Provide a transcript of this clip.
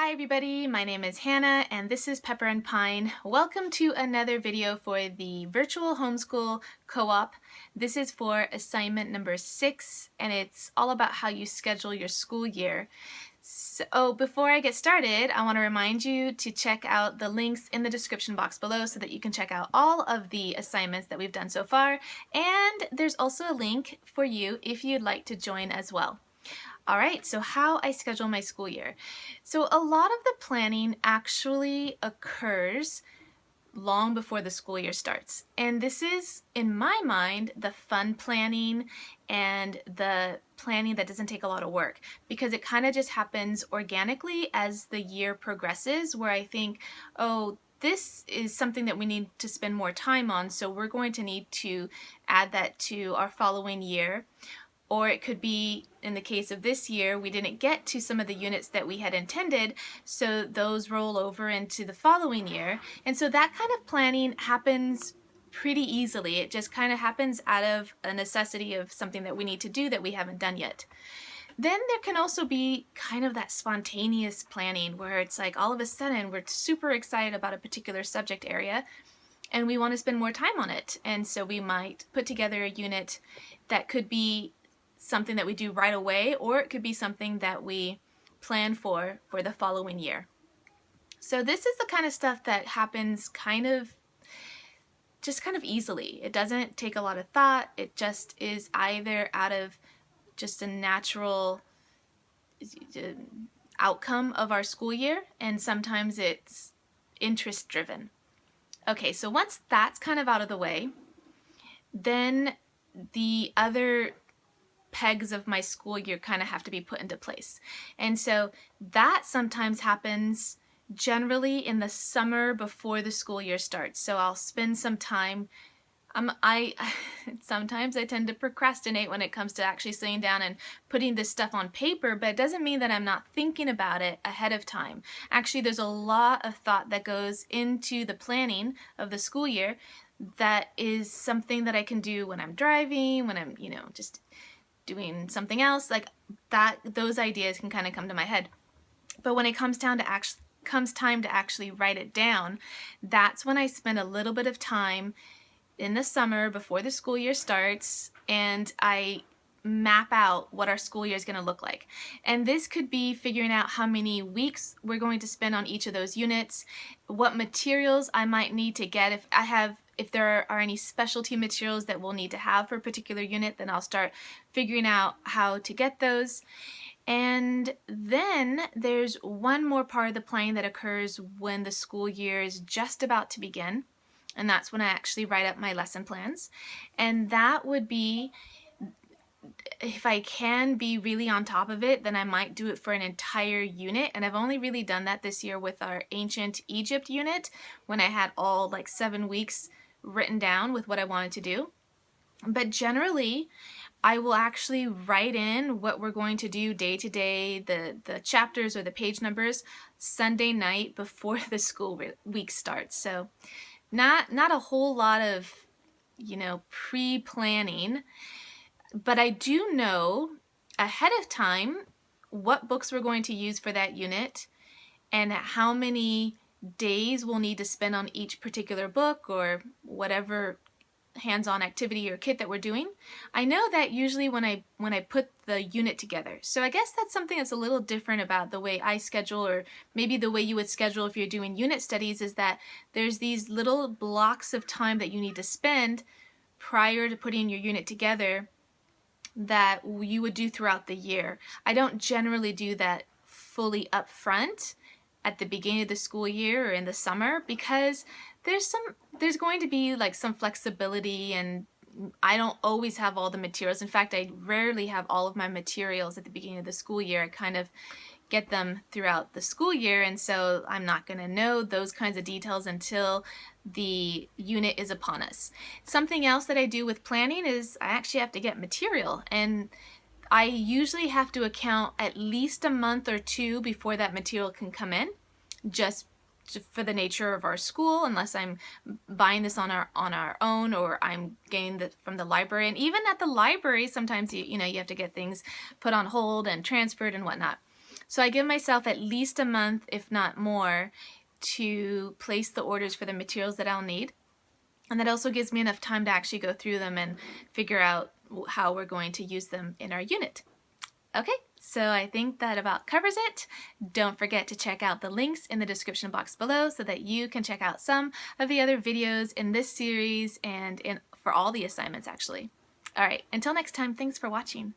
Hi everybody, my name is Hannah and this is Pepper and Pine. Welcome to another video for the Virtual Homeschool Co-op. This is for assignment number 6 and it's all about how you schedule your school year. So before I get started, I want to remind you to check out the links in the description box below so that you can check out all of the assignments that we've done so far. And there's also a link for you if you'd like to join as well. All right, so how I schedule my school year. So a lot of the planning actually occurs long before the school year starts. And this is, in my mind, the fun planning and the planning that doesn't take a lot of work because it kind of just happens organically as the year progresses, where I think, oh, this is something that we need to spend more time on, so we're going to need to add that to our following year. Or it could be, in the case of this year, we didn't get to some of the units that we had intended, so those roll over into the following year. And so that kind of planning happens pretty easily. It just kind of happens out of a necessity of something that we need to do that we haven't done yet. Then there can also be kind of that spontaneous planning where it's like all of a sudden we're super excited about a particular subject area and we want to spend more time on it. And so we might put together a unit that could be something that we do right away, or it could be something that we plan for the following year. So this is the kind of stuff that happens kind of easily. It doesn't take a lot of thought. It just is either out of just a natural outcome of our school year, and sometimes it's interest driven. Okay, so once that's kind of out of the way, then the other pegs of my school year kind of have to be put into place. And so that sometimes happens generally in the summer before the school year starts. So I'll spend some time, sometimes I tend to procrastinate when it comes to actually sitting down and putting this stuff on paper, but it doesn't mean that I'm not thinking about it ahead of time. Actually, there's a lot of thought that goes into the planning of the school year that is something that I can do when I'm driving, when I'm, just doing something else like that. Those ideas can kind of come to my head. But when it comes time to actually write it down, that's when I spend a little bit of time in the summer before the school year starts, and I map out what our school year is going to look like. And this could be figuring out how many weeks we're going to spend on each of those units, what materials I might need to get. If there are any specialty materials that we'll need to have for a particular unit, then I'll start figuring out how to get those. And then there's one more part of the planning that occurs when the school year is just about to begin, and that's when I actually write up my lesson plans. And that would be, if I can be really on top of it, then I might do it for an entire unit. And I've only really done that this year with our ancient Egypt unit, when I had all 7 weeks written down with what I wanted to do. But generally, I will actually write in what we're going to do day to day, the chapters or the page numbers, Sunday night before the school week starts. So not a whole lot of, pre-planning, but I do know ahead of time what books we're going to use for that unit and how many days we'll need to spend on each particular book or whatever hands-on activity or kit that we're doing. I know that usually when I put the unit together. So I guess that's something that's a little different about the way I schedule, or maybe the way you would schedule if you're doing unit studies, is that there's these little blocks of time that you need to spend prior to putting your unit together that you would do throughout the year. I don't generally do that fully up front at the beginning of the school year or in the summer, because there's going to be some flexibility, and I don't always have all the materials. In fact, I rarely have all of my materials at the beginning of the school year. I kind of get them throughout the school year, and so I'm not going to know those kinds of details until the unit is upon us. Something else that I do with planning is I actually have to get material, and I usually have to account at least a month or two before that material can come in, just for the nature of our school, unless I'm buying this on our own, or I'm getting it from the library. And even at the library, sometimes you have to get things put on hold and transferred and whatnot. So I give myself at least a month, if not more, to place the orders for the materials that I'll need. And that also gives me enough time to actually go through them and figure out how we're going to use them in our unit. Okay, so I think that about covers it. Don't forget to check out the links in the description box below so that you can check out some of the other videos in this series and for all the assignments actually. All right, until next time, thanks for watching.